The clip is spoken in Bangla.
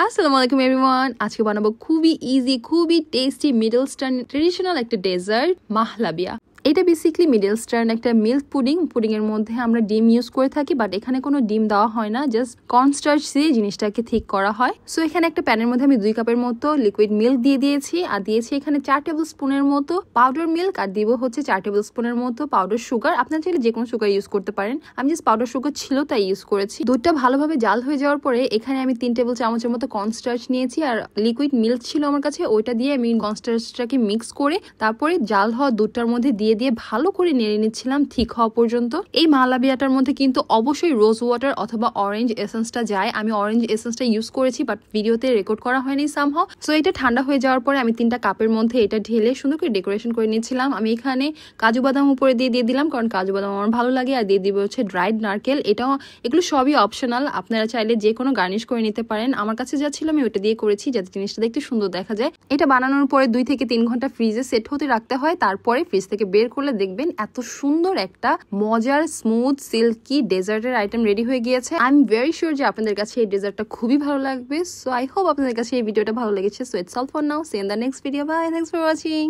আসসালামু আলাইকুম এভরিওয়ান। আজকে বানাবো খুবই ইজি, খুবই টেস্টি মিডল ইস্টার্ন ট্রেডিশনাল একটা ডেজার্ট মাহলাবিয়া। এটা বেসিক্যালি মিডল ইস্টার্ন একটা মিল্ক পুডিং এর মধ্যে আমরা ডিম ইউজ করে থাকি, বাট এখানে কোনো ডিম দেওয়া হয় না, জাস্ট কর্নস্টার্চ দিয়ে জিনিসটাকে ঠিক করা হয়। সো এখানে একটা প্যানের মধ্যে আমি 2 কাপের মতো লিকুইড মিল্ক দিয়ে দিয়েছি, আর দিয়েছি এখানে 4 টেবিল স্পুনের মতো পাউডার মিল্ক, আর দিব হচ্ছে 4 টেবিল স্পুনের মতো পাউডার সুগার। আপনারা চাইলে যে কোনো সুগার ইউজ করতে পারেন, আমি জাস্ট পাউডার সুগার ছিল তাই ইউজ করেছি। দুধটা ভালোভাবে জাল হয়ে যাওয়ার পরে এখানে আমি 3 টেবিল চামচের মতো কর্নস্টার্চ নিয়েছি, আর লিকুইড মিল্ক ছিল আমার কাছে, ওইটা দিয়ে আমি কর্নস্টার্চটাকে মিক্স করে তারপরে জাল হওয়া দুধটার মধ্যে দিয়ে ভালো করে নেড়ে নিচ্ছিলাম ঠিক হওয়া পর্যন্ত। এই মাহলাবিয়াটার মধ্যে কিন্তু অবশ্যই রোজ ওয়াটার অথবা অরেঞ্জ এসেন্সটা যায়। আমি অরেঞ্জ এসেন্সটা ইউজ করেছি, বাট ভিডিওতে রেকর্ড করা হয়নি সামহাও। সো এটা ঠান্ডা হয়ে যাওয়ার পরে আমি 3টা কাপের মধ্যে এটা ঢেলে সুন্দর করে ডেকোরেশন করে নিয়েছিলাম। আমি এখানে কাজু বাদাম উপরে দিয়ে দিলাম, কারণ কাজু বাদাম আমার ভালো লাগে, আর দিয়ে দিব হচ্ছে ড্রাইড নারকেল। এগুলো সবই অপশনাল, আপনারা চাইলে যে কোনো গার্নিশ করে নিতে পারেন। আমার কাছে যা ছিল আমি ওটা দিয়ে করেছি যাতে জিনিসটা দেখতে সুন্দর দেখা যায়। এটা বানানোর পরে 2 থেকে 3 ঘন্টা ফ্রিজে সেট হতে রাখতে হয়, তারপরে ফ্রিজ থেকে বের করলে দেখবেন এত সুন্দর একটা মজার স্মুথ সিল্কি ডেজার্টের আইটেম রেডি হয়ে গিয়েছে। আই এম ভেরি শিওর যে আপনাদের কাছে এই ডেজার্টটা খুবই ভালো লাগবে। সো আই হোপ আপনাদের কাছে এই ভিডিওটা ভালো লেগেছে। So it's all for now, see you in the next video. Bye, thanks for watching.